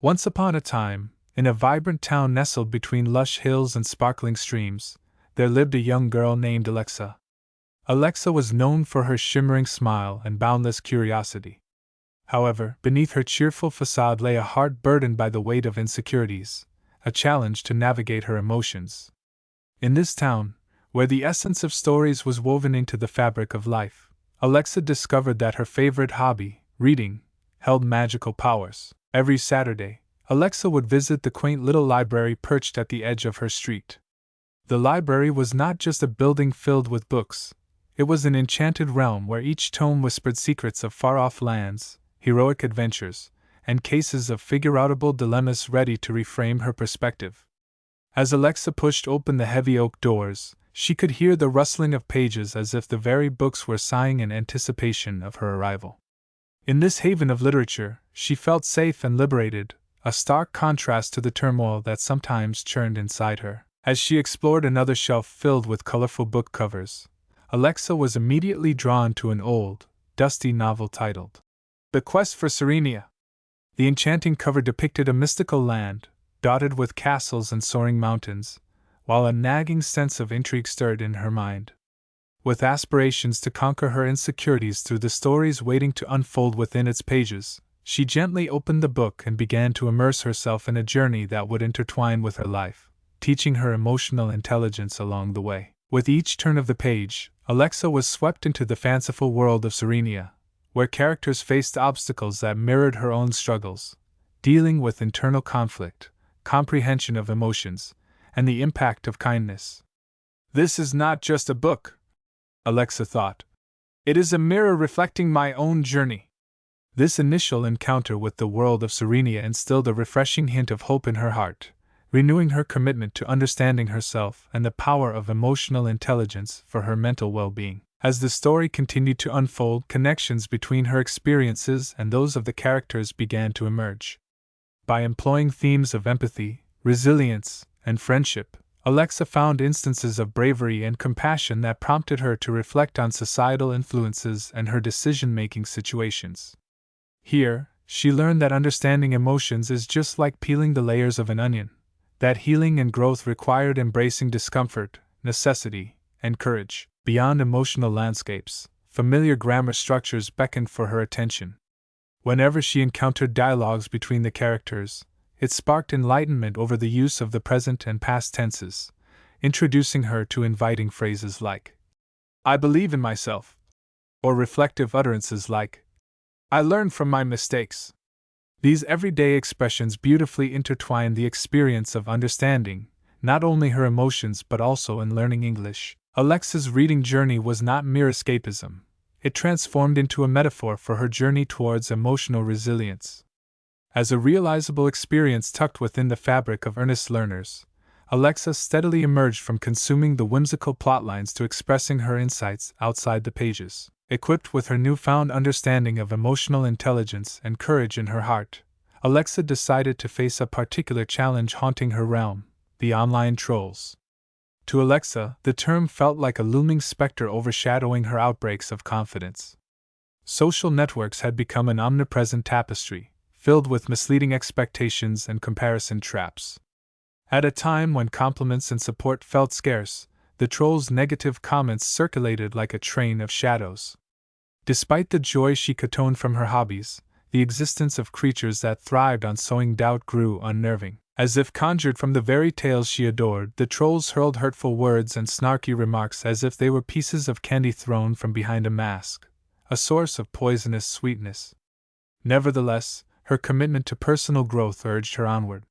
Once upon a time, in a vibrant town nestled between lush hills and sparkling streams, there lived a young girl named Alexa. Alexa was known for her shimmering smile and boundless curiosity. However, beneath her cheerful facade lay a heart burdened by the weight of insecurities, a challenge to navigate her emotions. In this town, where the essence of stories was woven into the fabric of life, Alexa discovered that her favorite hobby, reading, held magical powers. Every Saturday, Alexa would visit the quaint little library perched at the edge of her street. The library was not just a building filled with books, it was an enchanted realm where each tome whispered secrets of far-off lands, heroic adventures, and cases of figure-outable dilemmas ready to reframe her perspective. As Alexa pushed open the heavy oak doors, she could hear the rustling of pages as if the very books were sighing in anticipation of her arrival. In this haven of literature, she felt safe and liberated, a stark contrast to the turmoil that sometimes churned inside her. As she explored another shelf filled with colorful book covers, Alexa was immediately drawn to an old, dusty novel titled The Quest for Serenia. The enchanting cover depicted a mystical land, dotted with castles and soaring mountains, while a nagging sense of intrigue stirred in her mind. With aspirations to conquer her insecurities through the stories waiting to unfold within its pages, she gently opened the book and began to immerse herself in a journey that would intertwine with her life, teaching her emotional intelligence along the way. With each turn of the page, Alexa was swept into the fanciful world of Serenia, where characters faced obstacles that mirrored her own struggles, dealing with internal conflict, comprehension of emotions, and the impact of kindness. This is not just a book, Alexa thought. It is a mirror reflecting my own journey. This initial encounter with the world of Serenia instilled a refreshing hint of hope in her heart, renewing her commitment to understanding herself and the power of emotional intelligence for her mental well-being. As the story continued to unfold, connections between her experiences and those of the characters began to emerge. By employing themes of empathy, resilience, and friendship, Alexa found instances of bravery and compassion that prompted her to reflect on societal influences and her decision-making situations. Here, she learned that understanding emotions is just like peeling the layers of an onion, that healing and growth required embracing discomfort, necessity, and courage. Beyond emotional landscapes, familiar grammar structures beckoned for her attention. Whenever she encountered dialogues between the characters, it sparked enlightenment over the use of the present and past tenses, introducing her to inviting phrases like, "I believe in myself," or reflective utterances like, "I learn from my mistakes." These everyday expressions beautifully intertwine the experience of understanding, not only her emotions but also in learning English. Alexa's reading journey was not mere escapism, it transformed into a metaphor for her journey towards emotional resilience. As a realizable experience tucked within the fabric of earnest learners, Alexa steadily emerged from consuming the whimsical plotlines to expressing her insights outside the pages. Equipped with her newfound understanding of emotional intelligence and courage in her heart, Alexa decided to face a particular challenge haunting her realm: the online trolls. To Alexa, the term felt like a looming specter overshadowing her outbreaks of confidence. Social networks had become an omnipresent tapestry, filled with misleading expectations and comparison traps. At a time when compliments and support felt scarce, the troll's negative comments circulated like a train of shadows. Despite the joy she cotoned from her hobbies, the existence of creatures that thrived on sowing doubt grew unnerving. As if conjured from the very tales she adored, the trolls hurled hurtful words and snarky remarks as if they were pieces of candy thrown from behind a mask, a source of poisonous sweetness. Nevertheless, her commitment to personal growth urged her onward.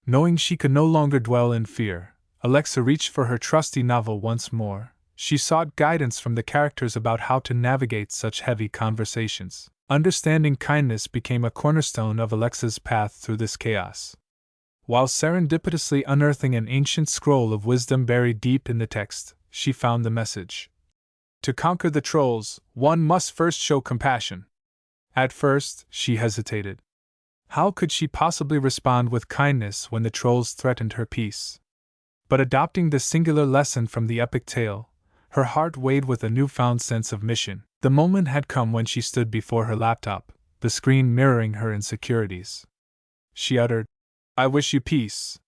Knowing she could no longer dwell in fear, Alexa reached for her trusty novel once more. She sought guidance from the characters about how to navigate such heavy conversations. Understanding kindness became a cornerstone of Alexa's path through this chaos. While serendipitously unearthing an ancient scroll of wisdom buried deep in the text, she found the message. To conquer the trolls, one must first show compassion. At first, she hesitated. How could she possibly respond with kindness when the trolls threatened her peace? But adopting the singular lesson from the epic tale, her heart weighed with a newfound sense of mission. The moment had come when she stood before her laptop, the screen mirroring her insecurities. she uttered. I wish you peace.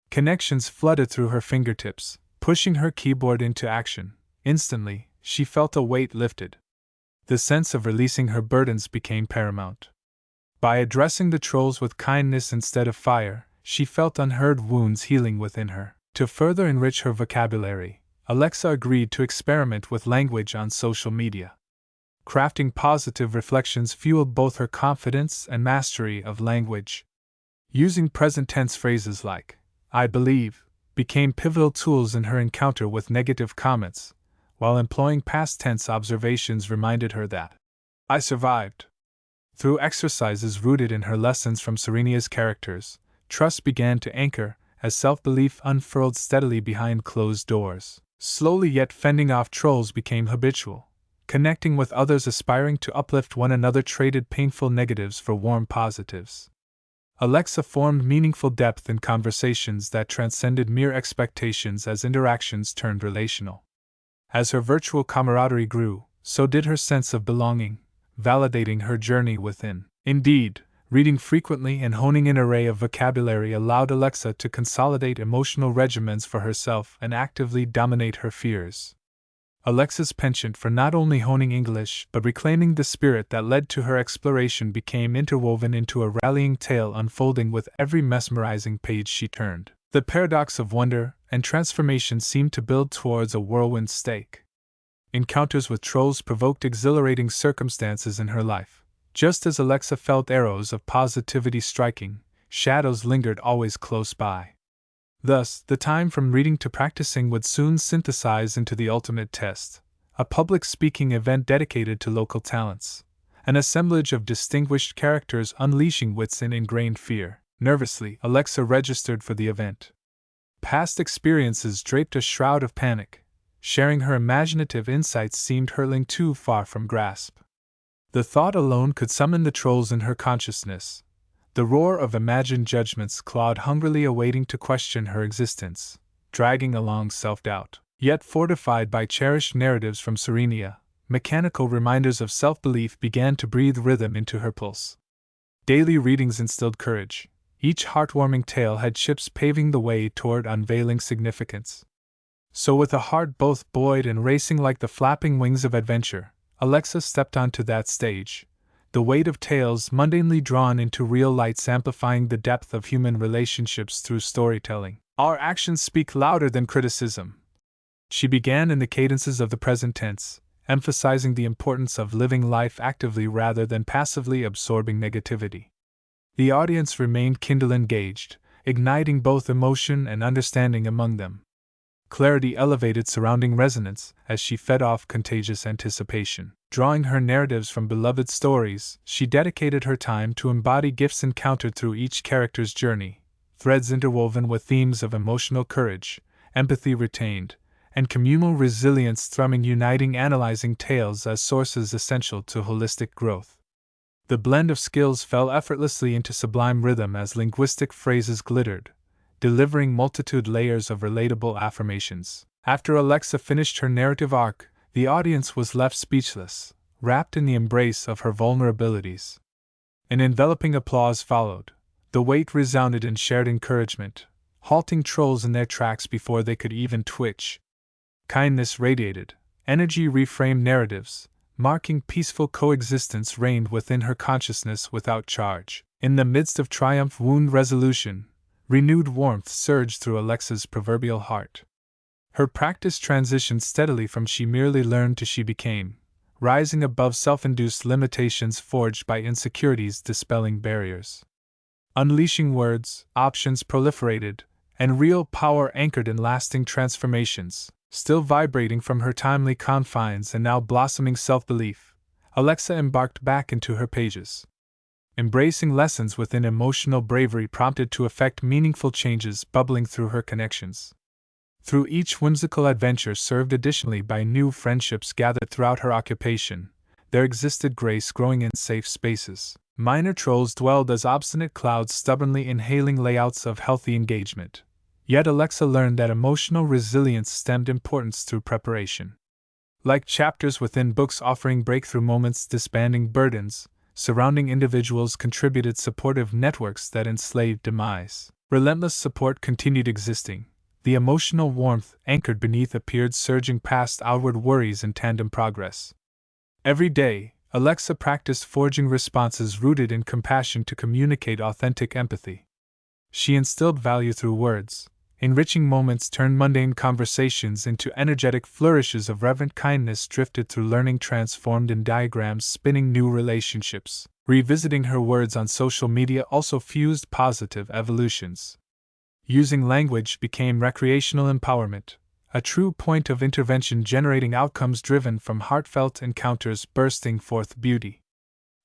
Connections flooded through her fingertips, pushing her keyboard into action. Instantly, she felt a weight lifted. The sense of releasing her burdens became paramount. By addressing the trolls with kindness instead of fire, she felt unheard wounds healing within her. To further enrich her vocabulary, Alexa agreed to experiment with language on social media. Crafting positive reflections fueled both her confidence and mastery of language. Using present tense phrases like, I believe, became pivotal tools in her encounter with negative comments, while employing past tense observations reminded her that I survived. Through exercises rooted in her lessons from Serenia's characters, trust began to anchor as self-belief unfurled steadily behind closed doors. Slowly yet fending off trolls became habitual. Connecting with others aspiring to uplift one another traded painful negatives for warm positives. Alexa formed meaningful depth in conversations that transcended mere expectations as interactions turned relational. As her virtual camaraderie grew, so did her sense of belonging, validating her journey within. Indeed, reading frequently and honing an array of vocabulary allowed Alexa to consolidate emotional regimens for herself and actively dominate her fears. Alexa's penchant for not only honing English but reclaiming the spirit that led to her exploration became interwoven into a rallying tale unfolding with every mesmerizing page she turned. The paradox of wonder and transformation seemed to build towards a whirlwind stake. Encounters with trolls provoked exhilarating circumstances in her life. Just as Alexa felt arrows of positivity striking, shadows lingered always close by. Thus, the time from reading to practicing would soon synthesize into the ultimate test, a public speaking event dedicated to local talents, an assemblage of distinguished characters unleashing wits in ingrained fear. Nervously, Alexa registered for the event. Past experiences draped a shroud of panic. Sharing her imaginative insights seemed hurtling too far from grasp. The thought alone could summon the trolls in her consciousness. The roar of imagined judgments clawed hungrily awaiting to question her existence, dragging along self-doubt. Yet fortified by cherished narratives from Serenia, mechanical reminders of self-belief began to breathe rhythm into her pulse. Daily readings instilled courage. Each heartwarming tale had chips paving the way toward unveiling significance. So with a heart both buoyed and racing like the flapping wings of adventure, Alexa stepped onto that stage. The weight of tales mundanely drawn into real lights amplifying the depth of human relationships through storytelling. Our actions speak louder than criticism. She began in the cadences of the present tense, emphasizing the importance of living life actively rather than passively absorbing negativity. The audience remained kindle engaged, igniting both emotion and understanding among them. Clarity elevated surrounding resonance as she fed off contagious anticipation. Drawing her narratives from beloved stories, she dedicated her time to embody gifts encountered through each character's journey, threads interwoven with themes of emotional courage, empathy retained, and communal resilience thrumming uniting analyzing tales as sources essential to holistic growth. The blend of skills fell effortlessly into sublime rhythm as linguistic phrases glittered, delivering multitude layers of relatable affirmations. After Alexa finished her narrative arc, the audience was left speechless, wrapped in the embrace of her vulnerabilities. An enveloping applause followed. The weight resounded in shared encouragement, halting trolls in their tracks before they could even twitch. Kindness radiated, energy reframed narratives, marking peaceful coexistence reigned within her consciousness without charge. In the midst of triumph wound resolution, renewed warmth surged through Alexa's proverbial heart. Her practice transitioned steadily from she merely learned to she became, rising above self-induced limitations forged by insecurities dispelling barriers. Unleashing words, options proliferated, and real power anchored in lasting transformations. Still vibrating from her timely confines and now blossoming self-belief, Alexa embarked back into her pages. Embracing lessons within emotional bravery prompted to effect meaningful changes bubbling through her connections. Through each whimsical adventure served additionally by new friendships gathered throughout her occupation, there existed grace growing in safe spaces. Minor trolls dwelled as obstinate clouds stubbornly inhaling layouts of healthy engagement. Yet Alexa learned that emotional resilience stemmed importance through preparation. Like chapters within books offering breakthrough moments disbanding burdens, surrounding individuals contributed supportive networks that enslaved demise. Relentless support continued existing. The emotional warmth anchored beneath appeared surging past outward worries in tandem progress. Every day, Alexa practiced forging responses rooted in compassion to communicate authentic empathy. She instilled value through words. Enriching moments turned mundane conversations into energetic flourishes of reverent kindness drifted through learning transformed in diagrams spinning new relationships. Revisiting her words on social media also fused positive evolutions. Using language became recreational empowerment, a true point of intervention generating outcomes driven from heartfelt encounters bursting forth beauty.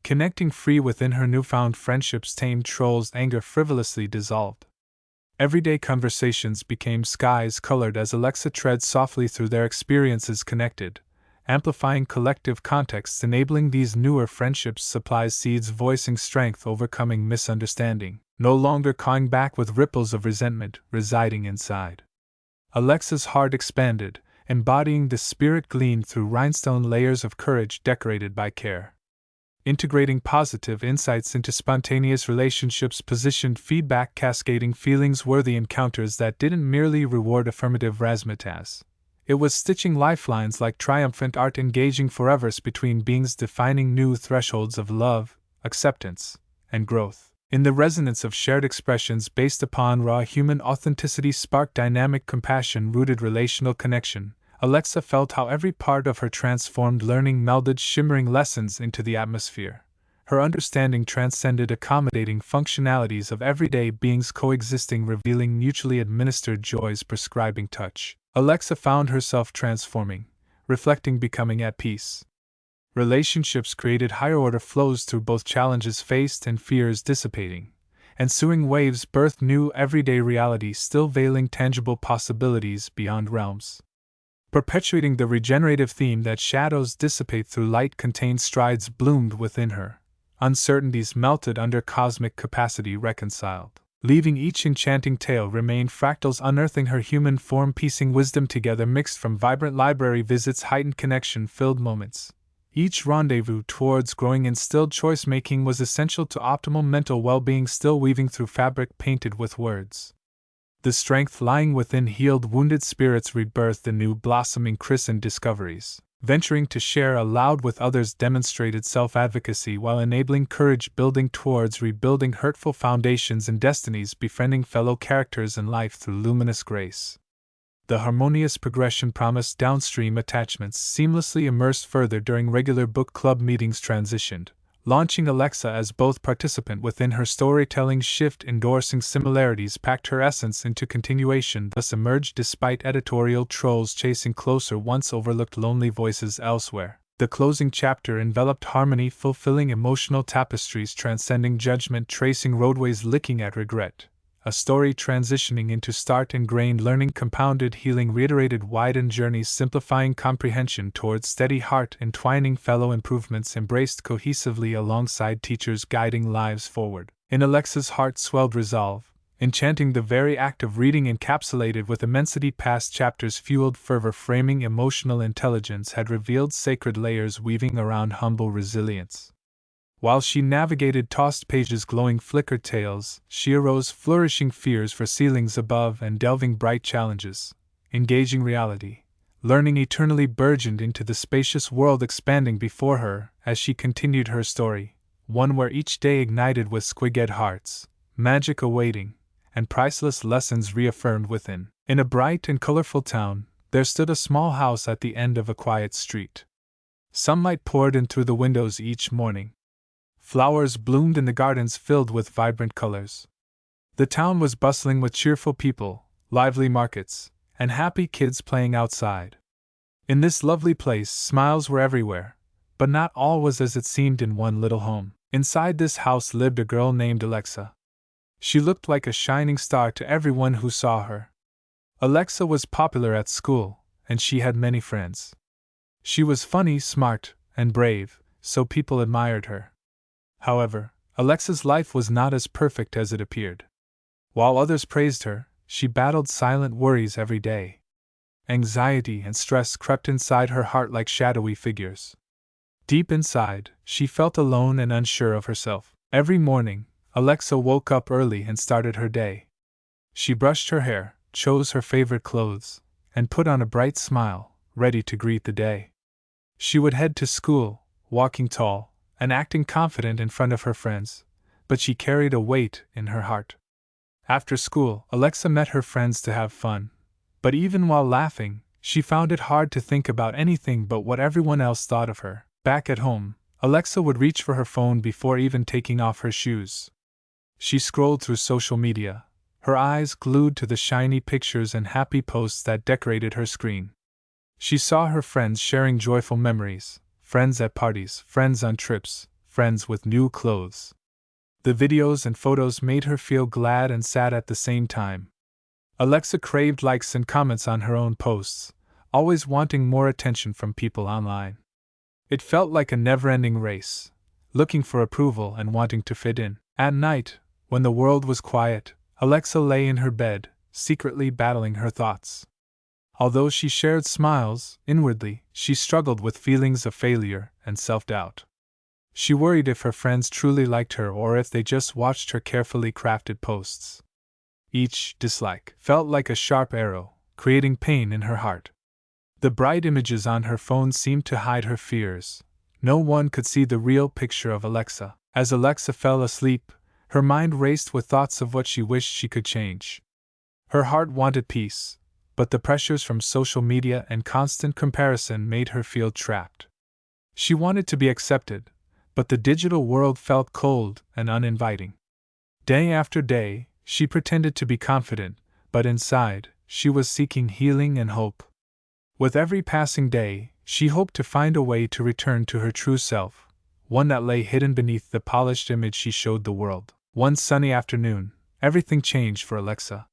Connecting free within her newfound friendships tamed trolls' anger frivolously dissolved. Everyday conversations became skies colored as Alexa tread softly through their experiences connected, amplifying collective contexts enabling these newer friendships supplies seeds voicing strength overcoming misunderstanding, no longer cawing back with ripples of resentment residing inside. Alexa's heart expanded, embodying the spirit gleaned through rhinestone layers of courage decorated by care. Integrating positive insights into spontaneous relationships positioned feedback cascading feelings-worthy encounters that didn't merely reward affirmative razzmatazz. It was stitching lifelines like triumphant art engaging forevers between beings defining new thresholds of love, acceptance, and growth. In the resonance of shared expressions based upon raw human authenticity sparked dynamic compassion-rooted relational connection, Alexa felt how every part of her transformed learning melded shimmering lessons into the atmosphere. Her understanding transcended accommodating functionalities of everyday beings coexisting revealing mutually administered joys prescribing touch. Alexa found herself transforming, reflecting becoming at peace. Relationships created higher-order flows through both challenges faced and fears dissipating. Ensuing waves birthed new everyday realities still veiling tangible possibilities beyond realms. Perpetuating the regenerative theme that shadows dissipate through light contained strides bloomed within her. Uncertainties melted under cosmic capacity reconciled. Leaving each enchanting tale remain fractals unearthing her human form piecing wisdom together mixed from vibrant library visits heightened connection-filled moments. Each rendezvous towards growing instilled choice-making was essential to optimal mental well-being still weaving through fabric painted with words. The strength lying within healed wounded spirits rebirthed anew blossoming christened discoveries. Venturing to share aloud with others demonstrated self-advocacy while enabling courage building towards rebuilding hurtful foundations and destinies befriending fellow characters in life through luminous grace. The harmonious progression promised downstream attachments seamlessly immersed further during regular book club meetings transitioned, launching Alexa as both participant within her storytelling shift endorsing similarities packed her essence into continuation thus emerged despite editorial trolls chasing closer once overlooked lonely voices elsewhere. The closing chapter enveloped harmony fulfilling emotional tapestries transcending judgment tracing roadways licking at regret. A story transitioning into start ingrained learning compounded healing reiterated widened journeys simplifying comprehension towards steady heart entwining fellow improvements embraced cohesively alongside teachers guiding lives forward. In Alexa's heart swelled resolve, enchanting the very act of reading encapsulated with immensity past chapters fueled fervor framing emotional intelligence had revealed sacred layers weaving around humble resilience. While she navigated tossed pages glowing flickered tales, she arose flourishing fears for ceilings above and delving bright challenges, engaging reality, learning eternally burgeoned into the spacious world expanding before her as she continued her story, one where each day ignited with squig-ed hearts, magic awaiting, and priceless lessons reaffirmed within. In a bright and colorful town, there stood a small house at the end of a quiet street. Sunlight poured in through the windows each morning. Flowers bloomed in the gardens filled with vibrant colors. The town was bustling with cheerful people, lively markets, and happy kids playing outside. In this lovely place, smiles were everywhere, but not all was as it seemed in one little home. Inside this house lived a girl named Alexa. She looked like a shining star to everyone who saw her. Alexa was popular at school, and she had many friends. She was funny, smart, and brave, so people admired her. However, Alexa's life was not as perfect as it appeared. While others praised her, she battled silent worries every day. Anxiety and stress crept inside her heart like shadowy figures. Deep inside, she felt alone and unsure of herself. Every morning, Alexa woke up early and started her day. She brushed her hair, chose her favorite clothes, and put on a bright smile, ready to greet the day. She would head to school, walking tall and acting confident in front of her friends, but she carried a weight in her heart. After school, Alexa met her friends to have fun, but even while laughing, she found it hard to think about anything but what everyone else thought of her. Back at home, Alexa would reach for her phone before even taking off her shoes. She scrolled through social media, her eyes glued to the shiny pictures and happy posts that decorated her screen. She saw her friends sharing joyful memories, friends at parties, friends on trips, friends with new clothes. The videos and photos made her feel glad and sad at the same time. Alexa craved likes and comments on her own posts, always wanting more attention from people online. It felt like a never-ending race, looking for approval and wanting to fit in. At night, when the world was quiet, Alexa lay in her bed, secretly battling her thoughts. Although she shared smiles, inwardly, she struggled with feelings of failure and self-doubt. She worried if her friends truly liked her or if they just watched her carefully crafted posts. Each dislike felt like a sharp arrow, creating pain in her heart. The bright images on her phone seemed to hide her fears. No one could see the real picture of Alexa. As Alexa fell asleep, her mind raced with thoughts of what she wished she could change. Her heart wanted peace, but the pressures from social media and constant comparison made her feel trapped. She wanted to be accepted, but the digital world felt cold and uninviting. Day after day, she pretended to be confident, but inside, she was seeking healing and hope. With every passing day, she hoped to find a way to return to her true self, one that lay hidden beneath the polished image she showed the world. One sunny afternoon, everything changed for Alexa.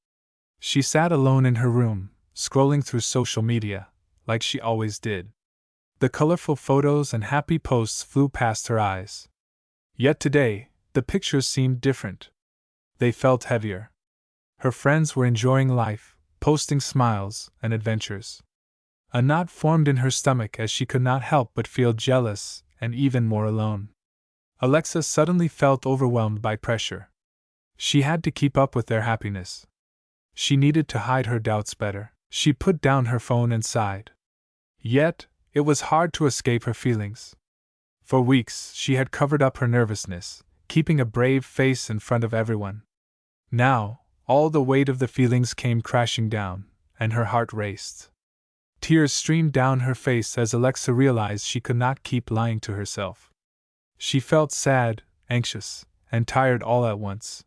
She sat alone in her room, scrolling through social media, like she always did. The colorful photos and happy posts flew past her eyes. Yet today, the pictures seemed different. They felt heavier. Her friends were enjoying life, posting smiles and adventures. A knot formed in her stomach as she could not help but feel jealous and even more alone. Alexa suddenly felt overwhelmed by pressure. She had to keep up with their happiness. She needed to hide her doubts better. She put down her phone and sighed. Yet, it was hard to escape her feelings. For weeks, she had covered up her nervousness, keeping a brave face in front of everyone. Now, all the weight of the feelings came crashing down, and her heart raced. Tears streamed down her face as Alexa realized she could not keep lying to herself. She felt sad, anxious, and tired all at once.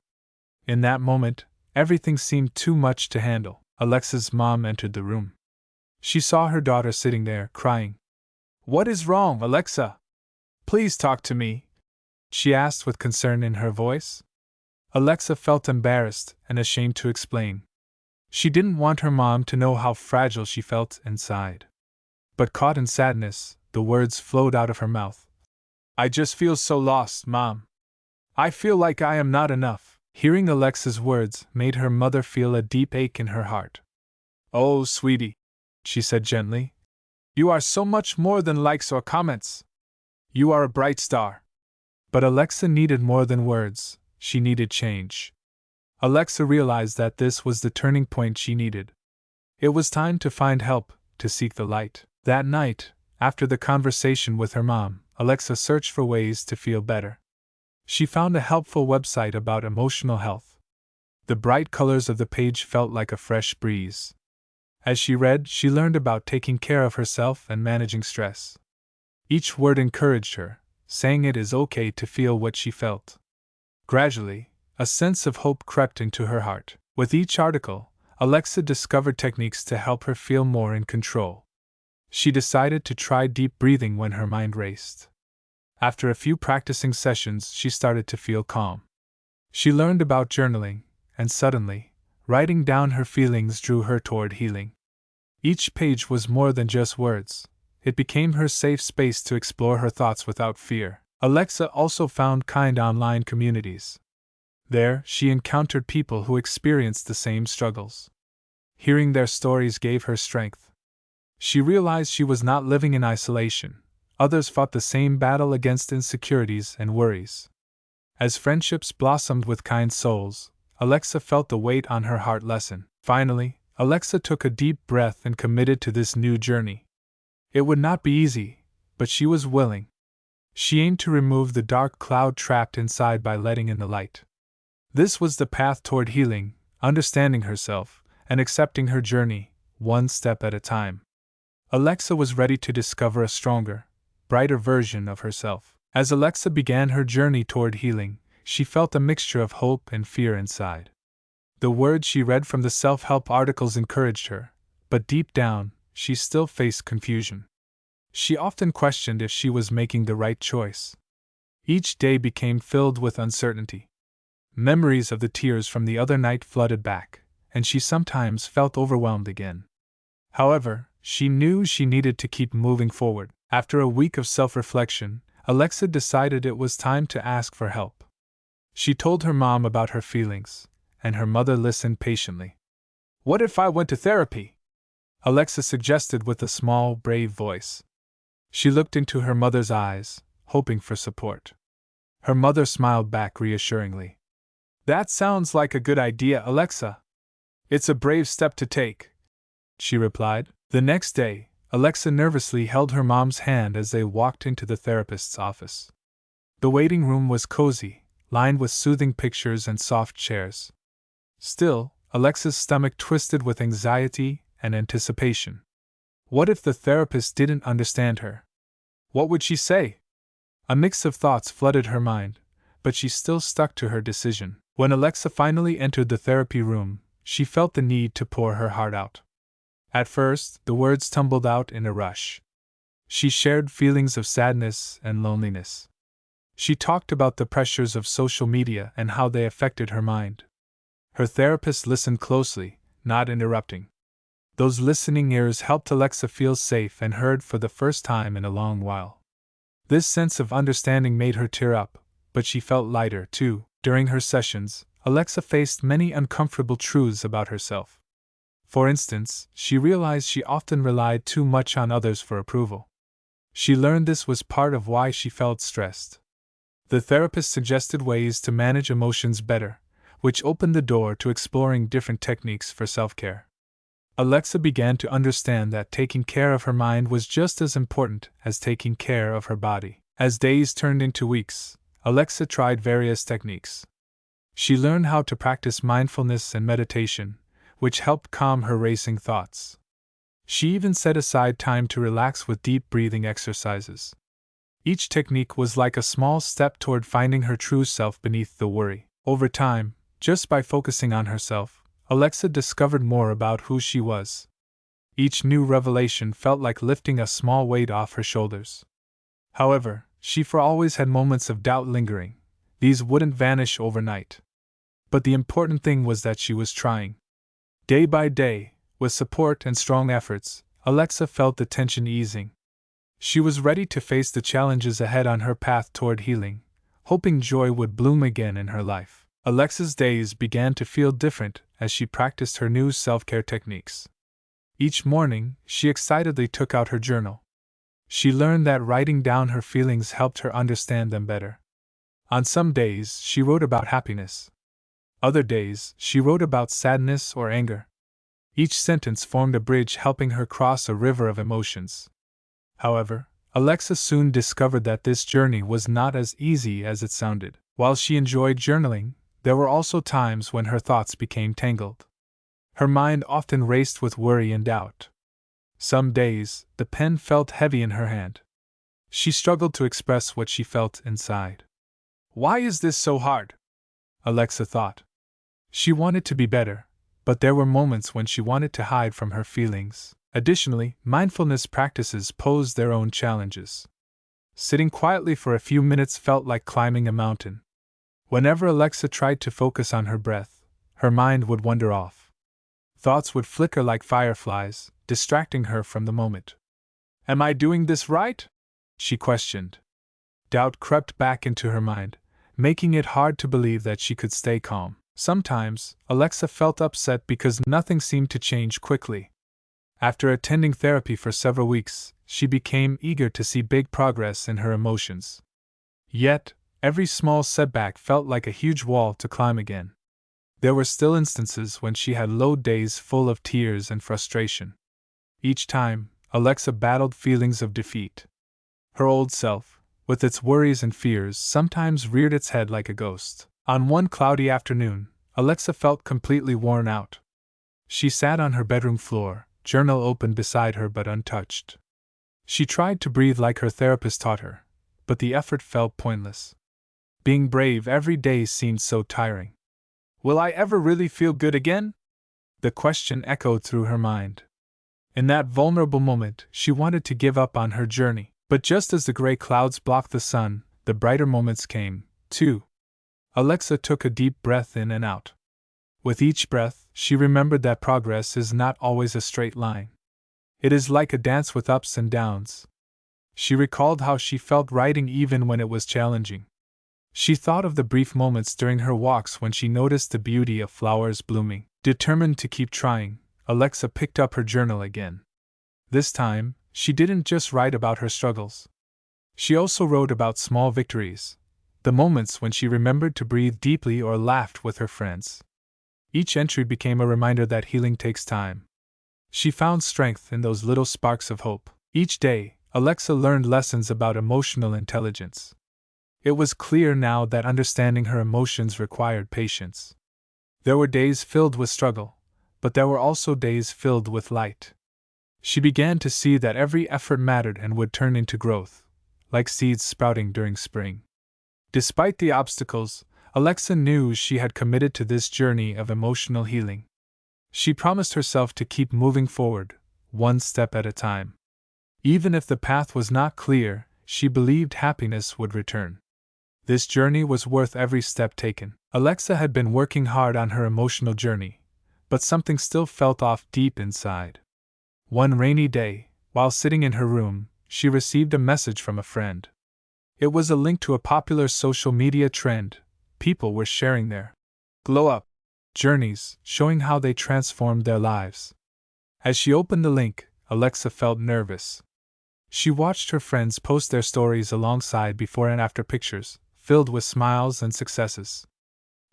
In that moment, everything seemed too much to handle. Alexa's mom entered the room. She saw her daughter sitting there, crying. "What is wrong, Alexa? Please talk to me," she asked with concern in her voice. Alexa felt embarrassed and ashamed to explain. She didn't want her mom to know how fragile she felt inside. But caught in sadness, the words flowed out of her mouth. "I just feel so lost, Mom. I feel like I am not enough." Hearing Alexa's words made her mother feel a deep ache in her heart. "Oh, sweetie," she said gently. "You are so much more than likes or comments. You are a bright star." But Alexa needed more than words, she needed change. Alexa realized that this was the turning point she needed. It was time to find help, to seek the light. That night, after the conversation with her mom, Alexa searched for ways to feel better. She found a helpful website about emotional health. The bright colors of the page felt like a fresh breeze. As she read, she learned about taking care of herself and managing stress. Each word encouraged her, saying it is okay to feel what she felt. Gradually, a sense of hope crept into her heart. With each article, Alexa discovered techniques to help her feel more in control. She decided to try deep breathing when her mind raced. After a few practicing sessions, she started to feel calm. She learned about journaling, and suddenly, writing down her feelings drew her toward healing. Each page was more than just words. It became her safe space to explore her thoughts without fear. Alexa also found kind online communities. There, she encountered people who experienced the same struggles. Hearing their stories gave her strength. She realized she was not living in isolation, Others fought the same battle against insecurities and worries. As friendships blossomed with kind souls, Alexa felt the weight on her heart lessen. Finally, Alexa took a deep breath and committed to this new journey. It would not be easy, but she was willing. She aimed to remove the dark cloud trapped inside by letting in the light. This was the path toward healing, understanding herself, and accepting her journey, one step at a time. Alexa was ready to discover a stronger, brighter version of herself. As Alexa began her journey toward healing, she felt a mixture of hope and fear inside. The words she read from the self-help articles encouraged her, but deep down, she still faced confusion. She often questioned if she was making the right choice. Each day became filled with uncertainty. Memories of the tears from the other night flooded back, and she sometimes felt overwhelmed again. However, she knew she needed to keep moving forward. After a week of self-reflection, Alexa decided it was time to ask for help. She told her mom about her feelings, and her mother listened patiently. "What if I went to therapy?" Alexa suggested with a small, brave voice. She looked into her mother's eyes, hoping for support. Her mother smiled back reassuringly. "That sounds like a good idea, Alexa. It's a brave step to take," she replied. The next day, Alexa nervously held her mom's hand as they walked into the therapist's office. The waiting room was cozy, lined with soothing pictures and soft chairs. Still, Alexa's stomach twisted with anxiety and anticipation. What if the therapist didn't understand her? What would she say? A mix of thoughts flooded her mind, but she still stuck to her decision. When Alexa finally entered the therapy room, she felt the need to pour her heart out. At first, the words tumbled out in a rush. She shared feelings of sadness and loneliness. She talked about the pressures of social media and how they affected her mind. Her therapist listened closely, not interrupting. Those listening ears helped Alexa feel safe and heard for the first time in a long while. This sense of understanding made her tear up, but she felt lighter, too. During her sessions, Alexa faced many uncomfortable truths about herself. For instance, she realized she often relied too much on others for approval. She learned this was part of why she felt stressed. The therapist suggested ways to manage emotions better, which opened the door to exploring different techniques for self-care. Alexa began to understand that taking care of her mind was just as important as taking care of her body. As days turned into weeks, Alexa tried various techniques. She learned how to practice mindfulness and meditation, which helped calm her racing thoughts. She even set aside time to relax with deep breathing exercises. Each technique was like a small step toward finding her true self beneath the worry. Over time, just by focusing on herself, Alexa discovered more about who she was. Each new revelation felt like lifting a small weight off her shoulders. However, she always had moments of doubt lingering. These wouldn't vanish overnight. But the important thing was that she was trying. Day by day, with support and strong efforts, Alexa felt the tension easing. She was ready to face the challenges ahead on her path toward healing, hoping joy would bloom again in her life. Alexa's days began to feel different as she practiced her new self-care techniques. Each morning, she excitedly took out her journal. She learned that writing down her feelings helped her understand them better. On some days, she wrote about happiness. Other days, she wrote about sadness or anger. Each sentence formed a bridge helping her cross a river of emotions. However, Alexa soon discovered that this journey was not as easy as it sounded. While she enjoyed journaling, there were also times when her thoughts became tangled. Her mind often raced with worry and doubt. Some days, the pen felt heavy in her hand. She struggled to express what she felt inside. "Why is this so hard?" Alexa thought. She wanted to be better, but there were moments when she wanted to hide from her feelings. Additionally, mindfulness practices posed their own challenges. Sitting quietly for a few minutes felt like climbing a mountain. Whenever Alexa tried to focus on her breath, her mind would wander off. Thoughts would flicker like fireflies, distracting her from the moment. "Am I doing this right?" she questioned. Doubt crept back into her mind, making it hard to believe that she could stay calm. Sometimes, Alexa felt upset because nothing seemed to change quickly. After attending therapy for several weeks, she became eager to see big progress in her emotions. Yet, every small setback felt like a huge wall to climb again. There were still instances when she had low days full of tears and frustration. Each time, Alexa battled feelings of defeat. Her old self, with its worries and fears, sometimes reared its head like a ghost. On one cloudy afternoon, Alexa felt completely worn out. She sat on her bedroom floor, journal open beside her but untouched. She tried to breathe like her therapist taught her, but the effort felt pointless. Being brave every day seemed so tiring. Will I ever really feel good again? The question echoed through her mind. In that vulnerable moment, she wanted to give up on her journey, but just as the gray clouds blocked the sun, the brighter moments came, too. Alexa took a deep breath in and out. With each breath, she remembered that progress is not always a straight line. It is like a dance with ups and downs. She recalled how she felt writing even when it was challenging. She thought of the brief moments during her walks when she noticed the beauty of flowers blooming. Determined to keep trying, Alexa picked up her journal again. This time, she didn't just write about her struggles. She also wrote about small victories, the moments when she remembered to breathe deeply or laughed with her friends. Each entry became a reminder that healing takes time. She found strength in those little sparks of hope. Each day, Alexa learned lessons about emotional intelligence. It was clear now that understanding her emotions required patience. There were days filled with struggle, but there were also days filled with light. She began to see that every effort mattered and would turn into growth, like seeds sprouting during spring. Despite the obstacles, Alexa knew she had committed to this journey of emotional healing. She promised herself to keep moving forward, one step at a time. Even if the path was not clear, she believed happiness would return. This journey was worth every step taken. Alexa had been working hard on her emotional journey, but something still felt off deep inside. One rainy day, while sitting in her room, she received a message from a friend. It was a link to a popular social media trend. People were sharing their glow-up journeys, showing how they transformed their lives. As she opened the link, Alexa felt nervous. She watched her friends post their stories alongside before and after pictures, filled with smiles and successes.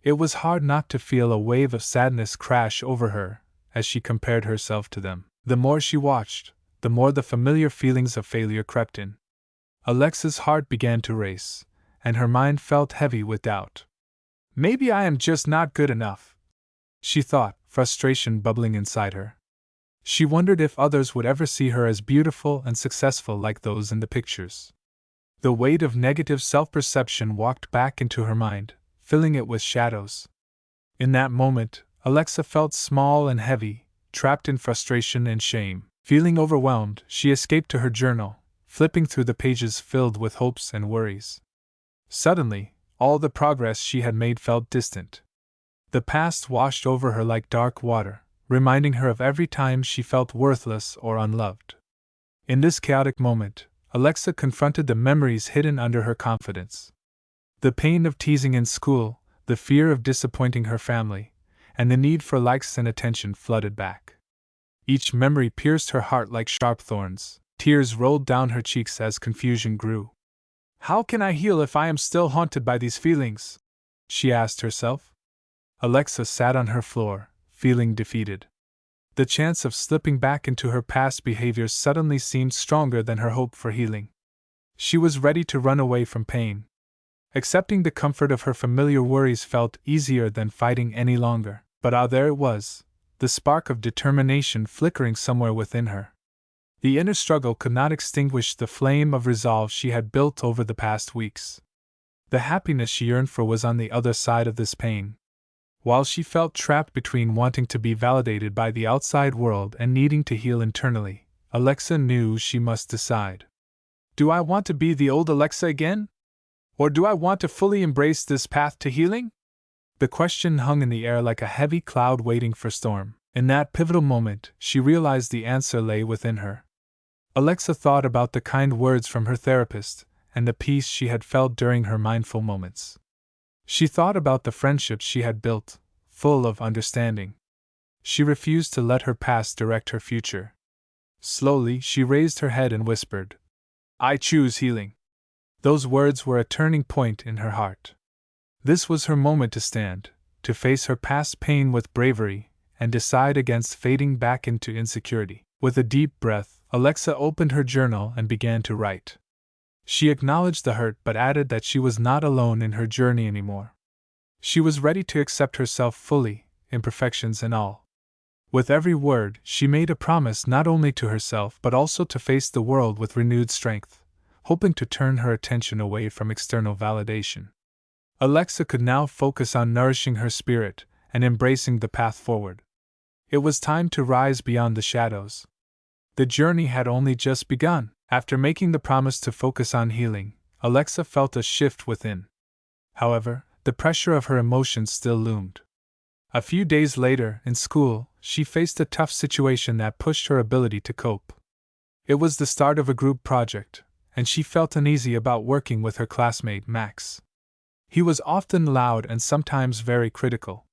It was hard not to feel a wave of sadness crash over her as she compared herself to them. The more she watched, the more the familiar feelings of failure crept in. Alexa's heart began to race, and her mind felt heavy with doubt. Maybe I am just not good enough, she thought, frustration bubbling inside her. She wondered if others would ever see her as beautiful and successful like those in the pictures. The weight of negative self-perception walked back into her mind, filling it with shadows. In that moment, Alexa felt small and heavy, trapped in frustration and shame. Feeling overwhelmed, she escaped to her journal, flipping through the pages filled with hopes and worries. Suddenly, all the progress she had made felt distant. The past washed over her like dark water, reminding her of every time she felt worthless or unloved. In this chaotic moment, Alexa confronted the memories hidden under her confidence. The pain of teasing in school, the fear of disappointing her family, and the need for likes and attention flooded back. Each memory pierced her heart like sharp thorns. Tears rolled down her cheeks as confusion grew. How can I heal if I am still haunted by these feelings? She asked herself. Alexa sat on her floor, feeling defeated. The chance of slipping back into her past behaviors suddenly seemed stronger than her hope for healing. She was ready to run away from pain. Accepting the comfort of her familiar worries felt easier than fighting any longer. But there it was, the spark of determination flickering somewhere within her. The inner struggle could not extinguish the flame of resolve she had built over the past weeks. The happiness she yearned for was on the other side of this pain. While she felt trapped between wanting to be validated by the outside world and needing to heal internally, Alexa knew she must decide. Do I want to be the old Alexa again? Or do I want to fully embrace this path to healing? The question hung in the air like a heavy cloud waiting for storm. In that pivotal moment, she realized the answer lay within her. Alexa thought about the kind words from her therapist and the peace she had felt during her mindful moments. She thought about the friendships she had built, full of understanding. She refused to let her past direct her future. Slowly, she raised her head and whispered, "I choose healing." Those words were a turning point in her heart. This was her moment to stand, to face her past pain with bravery, and decide against fading back into insecurity. With a deep breath, Alexa opened her journal and began to write. She acknowledged the hurt but added that she was not alone in her journey anymore. She was ready to accept herself fully, imperfections and all. With every word, she made a promise not only to herself but also to face the world with renewed strength, hoping to turn her attention away from external validation. Alexa could now focus on nourishing her spirit and embracing the path forward. It was time to rise beyond the shadows. The journey had only just begun. After making the promise to focus on healing, Alexa felt a shift within. However, the pressure of her emotions still loomed. A few days later, in school, she faced a tough situation that pushed her ability to cope. It was the start of a group project, and she felt uneasy about working with her classmate Max. He was often loud and sometimes very critical.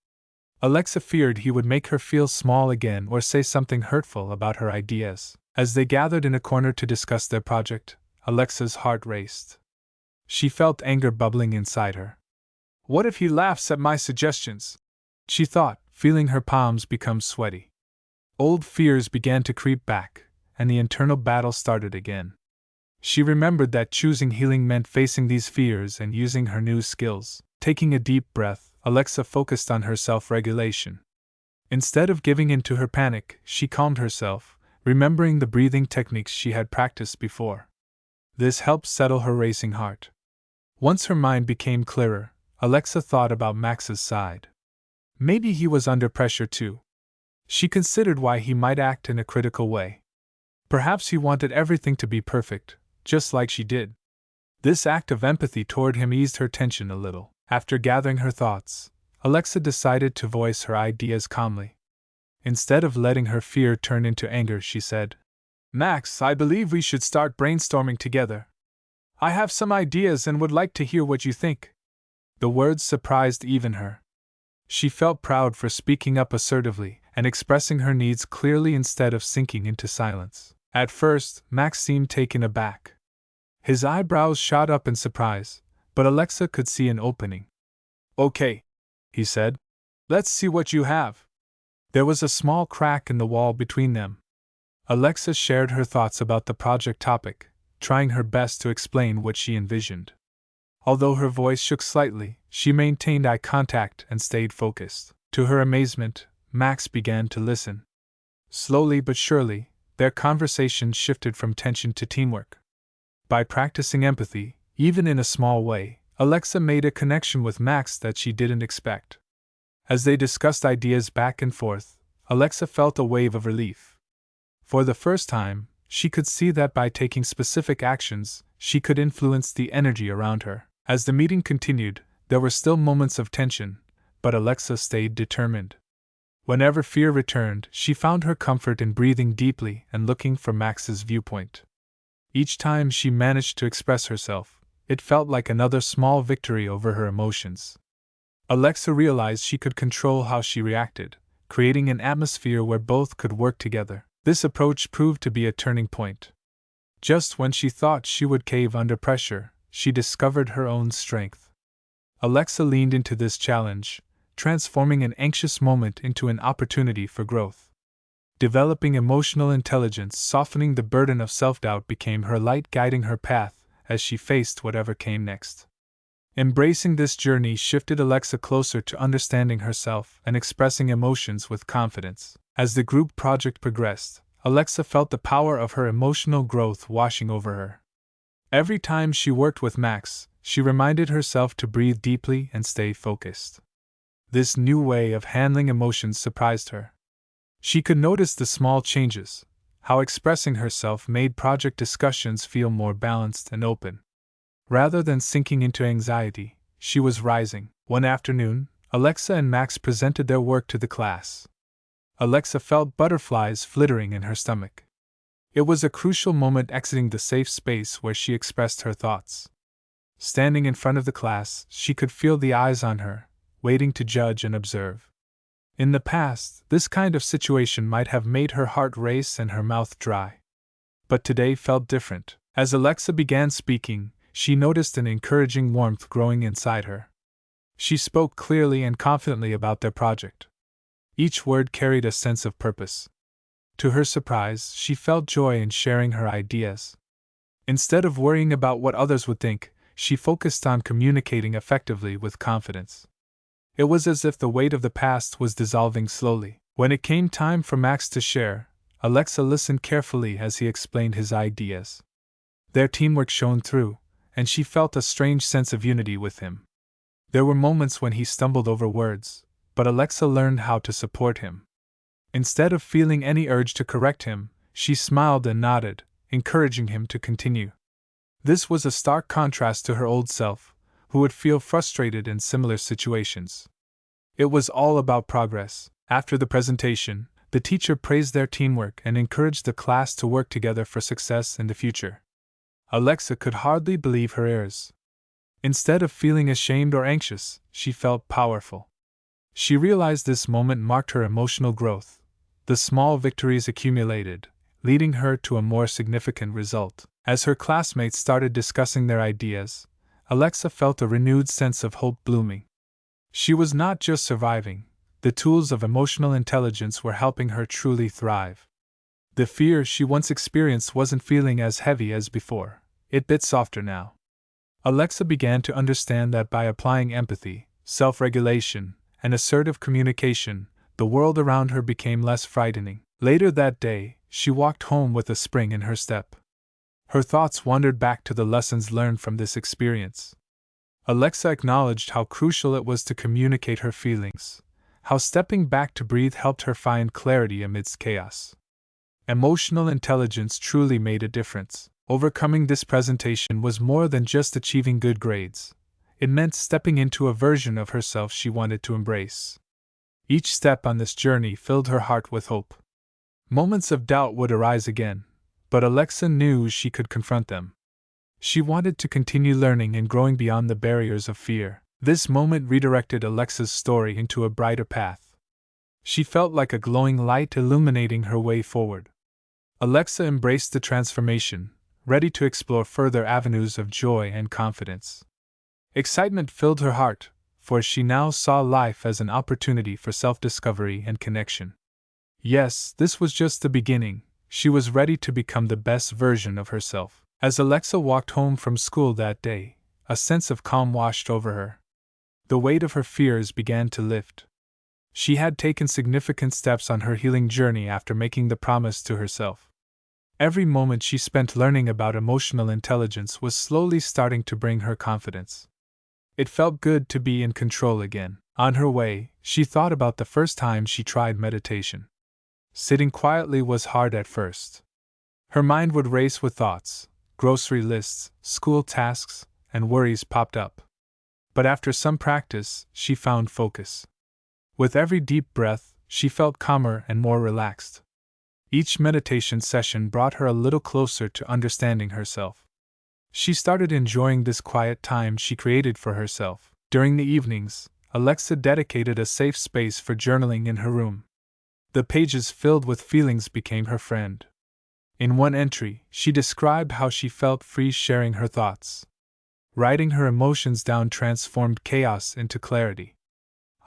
Alexa feared he would make her feel small again or say something hurtful about her ideas. As they gathered in a corner to discuss their project, Alexa's heart raced. She felt anger bubbling inside her. What if he laughs at my suggestions? She thought, feeling her palms become sweaty. Old fears began to creep back, and the internal battle started again. She remembered that choosing healing meant facing these fears and using her new skills. Taking a deep breath, Alexa focused on her self-regulation. Instead of giving in to her panic, she calmed herself, remembering the breathing techniques she had practiced before. This helped settle her racing heart. Once her mind became clearer, Alexa thought about Max's side. Maybe he was under pressure too. She considered why he might act in a critical way. Perhaps he wanted everything to be perfect, just like she did. This act of empathy toward him eased her tension a little. After gathering her thoughts, Alexa decided to voice her ideas calmly. Instead of letting her fear turn into anger, she said, "Max, I believe we should start brainstorming together. I have some ideas and would like to hear what you think." The words surprised even her. She felt proud for speaking up assertively and expressing her needs clearly instead of sinking into silence. At first, Max seemed taken aback. His eyebrows shot up in surprise, but Alexa could see an opening. "Okay," he said. "Let's see what you have." There was a small crack in the wall between them. Alexa shared her thoughts about the project topic, trying her best to explain what she envisioned. Although her voice shook slightly, she maintained eye contact and stayed focused. To her amazement, Max began to listen. Slowly but surely, their conversation shifted from tension to teamwork. By practicing empathy, even in a small way, Alexa made a connection with Max that she didn't expect. As they discussed ideas back and forth, Alexa felt a wave of relief. For the first time, she could see that by taking specific actions, she could influence the energy around her. As the meeting continued, there were still moments of tension, but Alexa stayed determined. Whenever fear returned, she found her comfort in breathing deeply and looking for Max's viewpoint. Each time she managed to express herself, it felt like another small victory over her emotions. Alexa realized she could control how she reacted, creating an atmosphere where both could work together. This approach proved to be a turning point. Just when she thought she would cave under pressure, she discovered her own strength. Alexa leaned into this challenge, transforming an anxious moment into an opportunity for growth. Developing emotional intelligence, softening the burden of self-doubt became her light guiding her path as she faced whatever came next. Embracing this journey shifted Alexa closer to understanding herself and expressing emotions with confidence. As the group project progressed, Alexa felt the power of her emotional growth washing over her. Every time she worked with Max, she reminded herself to breathe deeply and stay focused. This new way of handling emotions surprised her. She could notice the small changes, how expressing herself made project discussions feel more balanced and open. Rather than sinking into anxiety, she was rising. One afternoon, Alexa and Max presented their work to the class. Alexa felt butterflies flittering in her stomach. It was a crucial moment exiting the safe space where she expressed her thoughts. Standing in front of the class, she could feel the eyes on her, waiting to judge and observe. In the past, this kind of situation might have made her heart race and her mouth dry. but today felt different. As Alexa began speaking, she noticed an encouraging warmth growing inside her. She spoke clearly and confidently about their project. Each word carried a sense of purpose. To her surprise, she felt joy in sharing her ideas. Instead of worrying about what others would think, she focused on communicating effectively with confidence. It was as if the weight of the past was dissolving slowly. When it came time for Max to share, Alexa listened carefully as he explained his ideas. Their teamwork shone through, and she felt a strange sense of unity with him. There were moments when he stumbled over words, but Alexa learned how to support him. Instead of feeling any urge to correct him, she smiled and nodded, encouraging him to continue. This was a stark contrast to her old self, who would feel frustrated in similar situations. It was all about progress. After the presentation, the teacher praised their teamwork and encouraged the class to work together for success in the future. Alexa could hardly believe her ears. Instead of feeling ashamed or anxious, she felt powerful. She realized this moment marked her emotional growth. The small victories accumulated, leading her to a more significant result. As her classmates started discussing their ideas, Alexa felt a renewed sense of hope blooming. She was not just surviving, the tools of emotional intelligence were helping her truly thrive. The fear she once experienced wasn't feeling as heavy as before, it bit softer now. Alexa began to understand that by applying empathy, self-regulation, and assertive communication, the world around her became less frightening. Later that day, she walked home with a spring in her step. Her thoughts wandered back to the lessons learned from this experience. Alexa acknowledged how crucial it was to communicate her feelings, how stepping back to breathe helped her find clarity amidst chaos. Emotional intelligence truly made a difference. Overcoming this presentation was more than just achieving good grades. It meant stepping into a version of herself she wanted to embrace. Each step on this journey filled her heart with hope. Moments of doubt would arise again, but Alexa knew she could confront them. She wanted to continue learning and growing beyond the barriers of fear. This moment redirected Alexa's story into a brighter path. She felt like a glowing light illuminating her way forward. Alexa embraced the transformation, ready to explore further avenues of joy and confidence. Excitement filled her heart, for she now saw life as an opportunity for self-discovery and connection. Yes, this was just the beginning. She was ready to become the best version of herself. As Alexa walked home from school that day, a sense of calm washed over her. The weight of her fears began to lift. She had taken significant steps on her healing journey after making the promise to herself. Every moment she spent learning about emotional intelligence was slowly starting to bring her confidence. It felt good to be in control again. On her way, she thought about the first time she tried meditation. Sitting quietly was hard at first. Her mind would race with thoughts, grocery lists, school tasks, and worries popped up. But after some practice, she found focus. With every deep breath, she felt calmer and more relaxed. Each meditation session brought her a little closer to understanding herself. She started enjoying this quiet time she created for herself. During the evenings, Alexa dedicated a safe space for journaling in her room. The pages filled with feelings became her friend. In one entry, she described how she felt free sharing her thoughts. Writing her emotions down transformed chaos into clarity.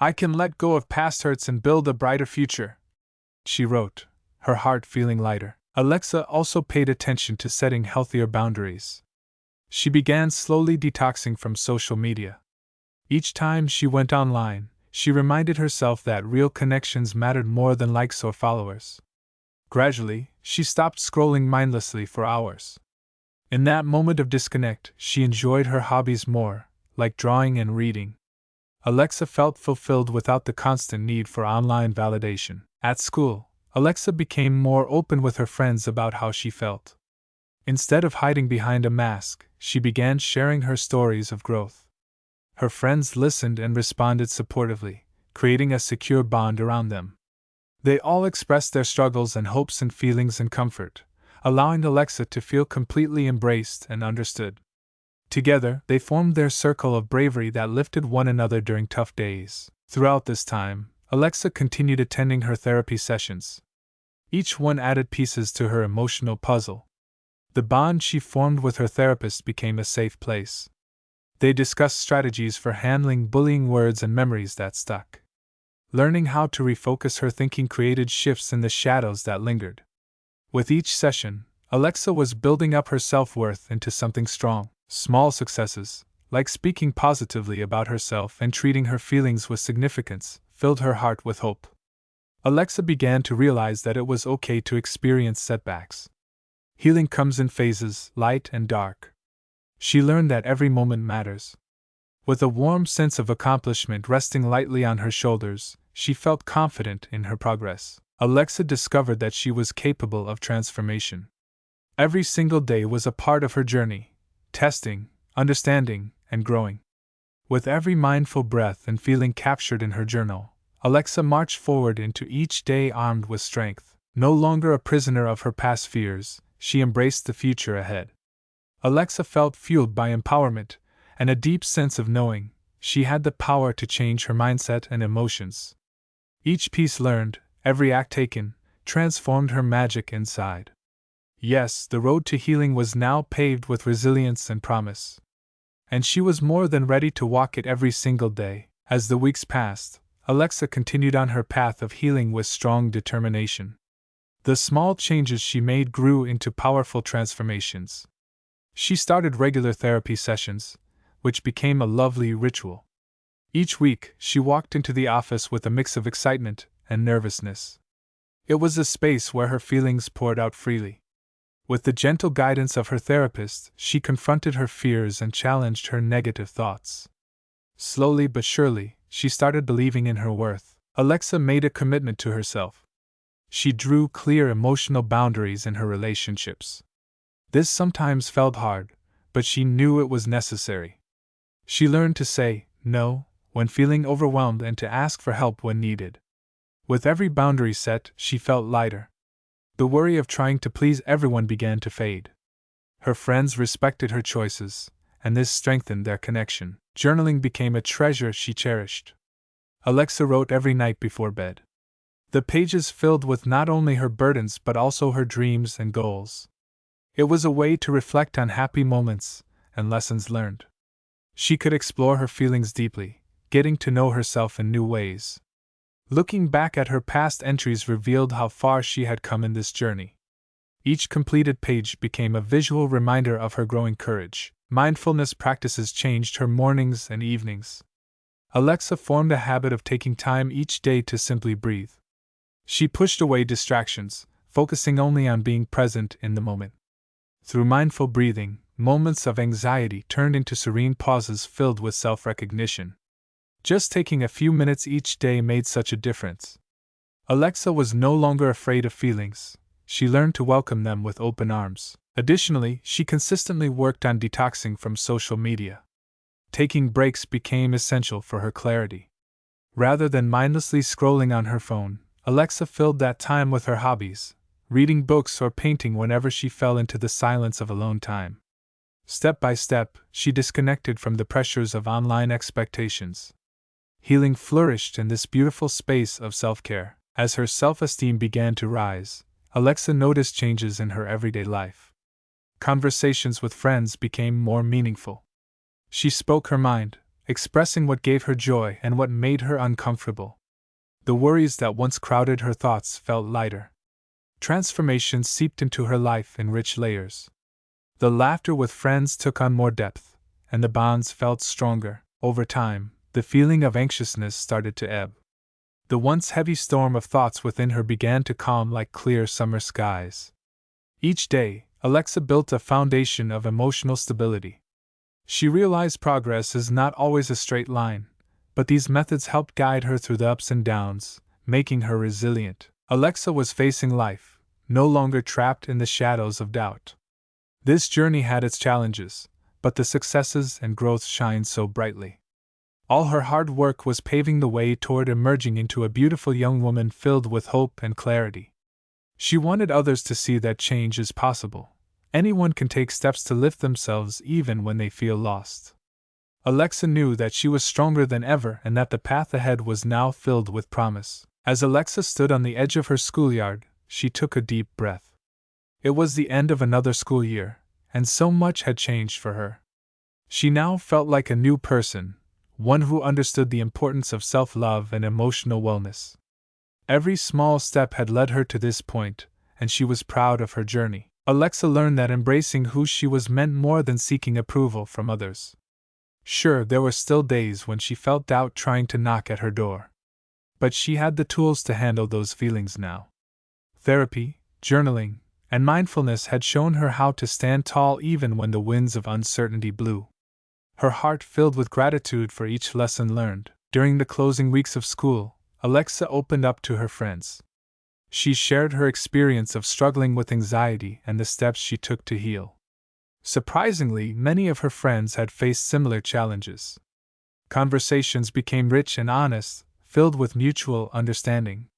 "I can let go of past hurts and build a brighter future," she wrote, her heart feeling lighter. Alexa also paid attention to setting healthier boundaries. She began slowly detoxing from social media. Each time she went online, she reminded herself that real connections mattered more than likes or followers. Gradually, she stopped scrolling mindlessly for hours. In that moment of disconnect, she enjoyed her hobbies more, like drawing and reading. Alexa felt fulfilled without the constant need for online validation. At school, Alexa became more open with her friends about how she felt. Instead of hiding behind a mask, she began sharing her stories of growth. Her friends listened and responded supportively, creating a secure bond around them. They all expressed their struggles and hopes and feelings in comfort, allowing Alexa to feel completely embraced and understood. Together, they formed their circle of bravery that lifted one another during tough days. Throughout this time, Alexa continued attending her therapy sessions. Each one added pieces to her emotional puzzle. The bond she formed with her therapist became a safe place. They discussed strategies for handling bullying words and memories that stuck. Learning how to refocus her thinking created shifts in the shadows that lingered. With each session, Alexa was building up her self-worth into something strong. Small successes, like speaking positively about herself and treating her feelings with significance, filled her heart with hope. Alexa began to realize that it was okay to experience setbacks. Healing comes in phases, light and dark. She learned that every moment matters. With a warm sense of accomplishment resting lightly on her shoulders, she felt confident in her progress. Alexa discovered that she was capable of transformation. Every single day was a part of her journey, testing, understanding, and growing. With every mindful breath and feeling captured in her journal, Alexa marched forward into each day armed with strength. No longer a prisoner of her past fears, she embraced the future ahead. Alexa felt fueled by empowerment and a deep sense of knowing she had the power to change her mindset and emotions. Each piece learned, every act taken, transformed her magic inside. Yes, the road to healing was now paved with resilience and promise. And she was more than ready to walk it every single day. As the weeks passed, Alexa continued on her path of healing with strong determination. The small changes she made grew into powerful transformations. She started regular therapy sessions, which became a lovely ritual. Each week, she walked into the office with a mix of excitement and nervousness. It was a space where her feelings poured out freely. With the gentle guidance of her therapist, she confronted her fears and challenged her negative thoughts. Slowly but surely, she started believing in her worth. Alexa made a commitment to herself. She drew clear emotional boundaries in her relationships. This sometimes felt hard, but she knew it was necessary. She learned to say no when feeling overwhelmed and to ask for help when needed. With every boundary set, she felt lighter. The worry of trying to please everyone began to fade. Her friends respected her choices, and this strengthened their connection. Journaling became a treasure she cherished. Alexa wrote every night before bed. The pages filled with not only her burdens but also her dreams and goals. It was a way to reflect on happy moments and lessons learned. She could explore her feelings deeply, getting to know herself in new ways. Looking back at her past entries revealed how far she had come in this journey. Each completed page became a visual reminder of her growing courage. Mindfulness practices changed her mornings and evenings. Alexa formed a habit of taking time each day to simply breathe. She pushed away distractions, focusing only on being present in the moment. Through mindful breathing, moments of anxiety turned into serene pauses filled with self-recognition. Just taking a few minutes each day made such a difference. Alexa was no longer afraid of feelings. She learned to welcome them with open arms. Additionally, she consistently worked on detoxing from social media. Taking breaks became essential for her clarity. Rather than mindlessly scrolling on her phone, Alexa filled that time with her hobbies, reading books or painting whenever she fell into the silence of alone time. Step by step, she disconnected from the pressures of online expectations. Healing flourished in this beautiful space of self-care. As her self-esteem began to rise, Alexa noticed changes in her everyday life. Conversations with friends became more meaningful. She spoke her mind, expressing what gave her joy and what made her uncomfortable. The worries that once crowded her thoughts felt lighter. Transformation seeped into her life in rich layers. The laughter with friends took on more depth, and the bonds felt stronger. Over time, the feeling of anxiousness started to ebb. The once heavy storm of thoughts within her began to calm like clear summer skies. Each day, Alexa built a foundation of emotional stability. She realized progress is not always a straight line, but these methods helped guide her through the ups and downs, making her resilient. Alexa was facing life, no longer trapped in the shadows of doubt. This journey had its challenges, but the successes and growth shined so brightly. All her hard work was paving the way toward emerging into a beautiful young woman filled with hope and clarity. She wanted others to see that change is possible. Anyone can take steps to lift themselves even when they feel lost. Alexa knew that she was stronger than ever and that the path ahead was now filled with promise. As Alexa stood on the edge of her schoolyard, she took a deep breath. It was the end of another school year, and so much had changed for her. She now felt like a new person, one who understood the importance of self-love and emotional wellness. Every small step had led her to this point, and she was proud of her journey. Alexa learned that embracing who she was meant more than seeking approval from others. Sure, there were still days when she felt doubt trying to knock at her door. But she had the tools to handle those feelings now. Therapy, journaling, and mindfulness had shown her how to stand tall even when the winds of uncertainty blew. Her heart filled with gratitude for each lesson learned. During the closing weeks of school, Alexa opened up to her friends. She shared her experience of struggling with anxiety and the steps she took to heal. Surprisingly, many of her friends had faced similar challenges. Conversations became rich and honest, filled with mutual understanding.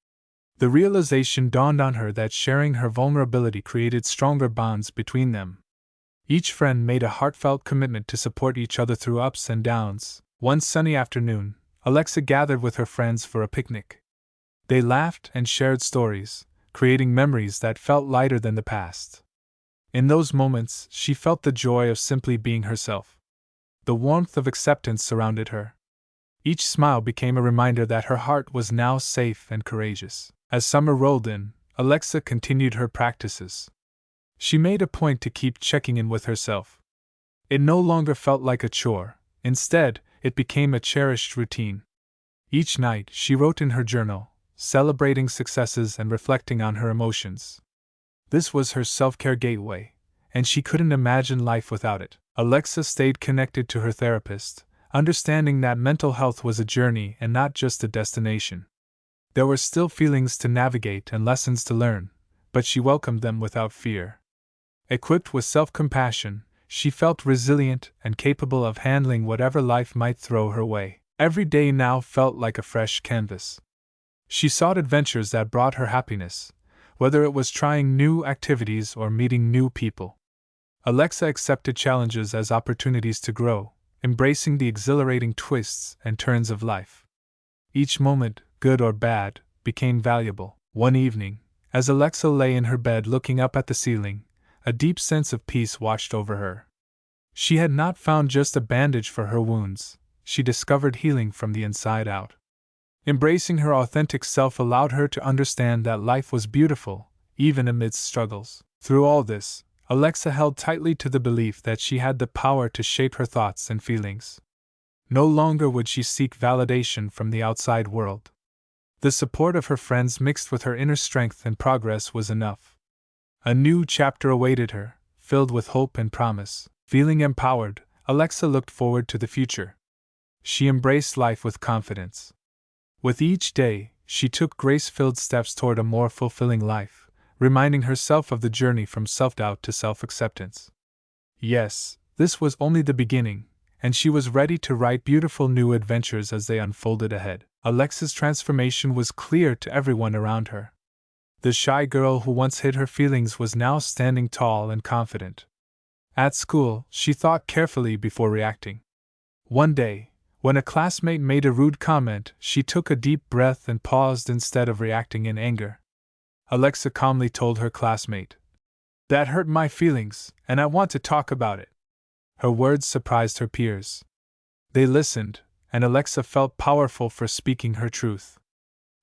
The realization dawned on her that sharing her vulnerability created stronger bonds between them. Each friend made a heartfelt commitment to support each other through ups and downs. One sunny afternoon, Alexa gathered with her friends for a picnic. They laughed and shared stories, creating memories that felt lighter than the past. In those moments, she felt the joy of simply being herself. The warmth of acceptance surrounded her. Each smile became a reminder that her heart was now safe and courageous. As summer rolled in, Alexa continued her practices. She made a point to keep checking in with herself. It no longer felt like a chore, instead, it became a cherished routine. Each night, she wrote in her journal, celebrating successes and reflecting on her emotions. This was her self-care gateway, and she couldn't imagine life without it. Alexa stayed connected to her therapist, understanding that mental health was a journey and not just a destination. There were still feelings to navigate and lessons to learn, but she welcomed them without fear. Equipped with self-compassion, she felt resilient and capable of handling whatever life might throw her way. Every day now felt like a fresh canvas. She sought adventures that brought her happiness, whether it was trying new activities or meeting new people. Alexa accepted challenges as opportunities to grow, embracing the exhilarating twists and turns of life. Each moment, good or bad, became valuable. One evening, as Alexa lay in her bed looking up at the ceiling, a deep sense of peace washed over her. She had not found just a bandage for her wounds, she discovered healing from the inside out. Embracing her authentic self allowed her to understand that life was beautiful, even amidst struggles. Through all this, Alexa held tightly to the belief that she had the power to shape her thoughts and feelings. No longer would she seek validation from the outside world. The support of her friends mixed with her inner strength and progress was enough. A new chapter awaited her, filled with hope and promise. Feeling empowered, Alexa looked forward to the future. She embraced life with confidence. With each day, she took grace-filled steps toward a more fulfilling life, reminding herself of the journey from self-doubt to self-acceptance. Yes, this was only the beginning, and she was ready to write beautiful new adventures as they unfolded ahead. Alexa's transformation was clear to everyone around her. The shy girl who once hid her feelings was now standing tall and confident. At school, she thought carefully before reacting. One day, when a classmate made a rude comment, she took a deep breath and paused instead of reacting in anger. Alexa calmly told her classmate, "That hurt my feelings, and I want to talk about it." Her words surprised her peers. They listened, and Alexa felt powerful for speaking her truth.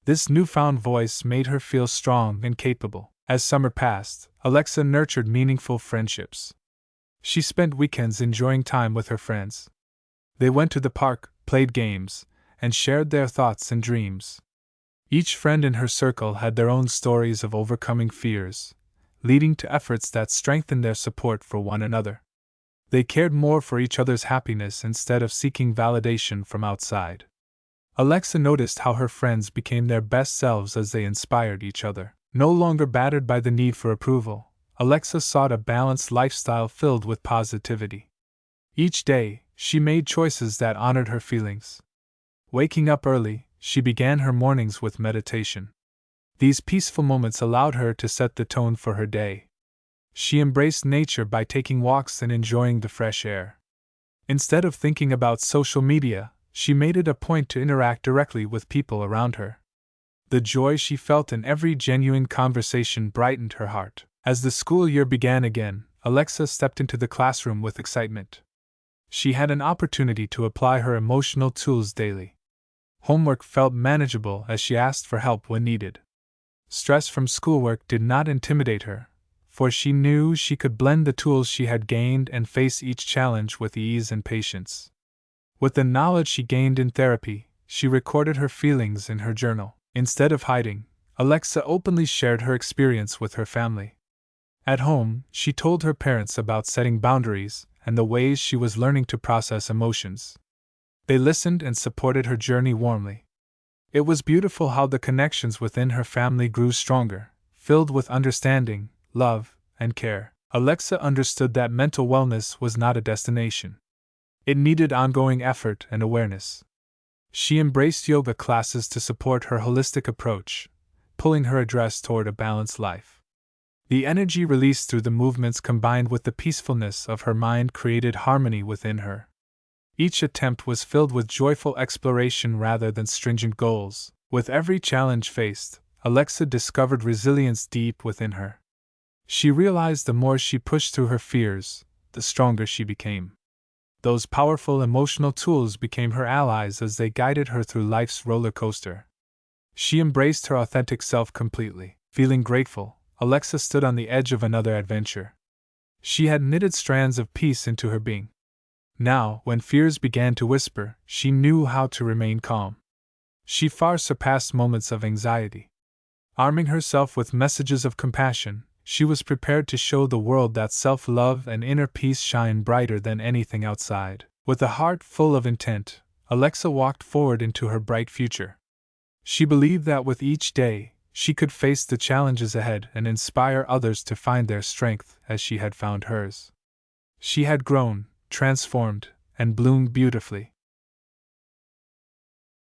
This newfound voice made her feel strong and capable. As summer passed, Alexa nurtured meaningful friendships. She spent weekends enjoying time with her friends. They went to the park, played games, and shared their thoughts and dreams. Each friend in her circle had their own stories of overcoming fears, leading to efforts that strengthened their support for one another. They cared more for each other's happiness instead of seeking validation from outside. Alexa noticed how her friends became their best selves as they inspired each other. No longer battered by the need for approval, Alexa sought a balanced lifestyle filled with positivity. Each day, she made choices that honored her feelings. Waking up early, she began her mornings with meditation. These peaceful moments allowed her to set the tone for her day. She embraced nature by taking walks and enjoying the fresh air. Instead of thinking about social media, she made it a point to interact directly with people around her. The joy she felt in every genuine conversation brightened her heart. As the school year began again, Alexa stepped into the classroom with excitement. She had an opportunity to apply her emotional tools daily. Homework felt manageable as she asked for help when needed. Stress from schoolwork did not intimidate her, for she knew she could blend the tools she had gained and face each challenge with ease and patience. With the knowledge she gained in therapy, she recorded her feelings in her journal. Instead of hiding, Alexa openly shared her experience with her family. At home, she told her parents about setting boundaries and the ways she was learning to process emotions. They listened and supported her journey warmly. It was beautiful how the connections within her family grew stronger, filled with understanding, love, and care. Alexa understood that mental wellness was not a destination. It needed ongoing effort and awareness. She embraced yoga classes to support her holistic approach, pulling her address toward a balanced life. The energy released through the movements combined with the peacefulness of her mind created harmony within her. Each attempt was filled with joyful exploration rather than stringent goals. With every challenge faced, Alexa discovered resilience deep within her. She realized the more she pushed through her fears, the stronger she became. Those powerful emotional tools became her allies as they guided her through life's roller coaster. She embraced her authentic self completely. Feeling grateful, Alexa stood on the edge of another adventure. She had knitted strands of peace into her being. Now, when fears began to whisper, she knew how to remain calm. She far surpassed moments of anxiety. Arming herself with messages of compassion, she was prepared to show the world that self-love and inner peace shine brighter than anything outside. With a heart full of intent, Alexa walked forward into her bright future. She believed that with each day, she could face the challenges ahead and inspire others to find their strength as she had found hers. She had grown, transformed, and bloomed beautifully.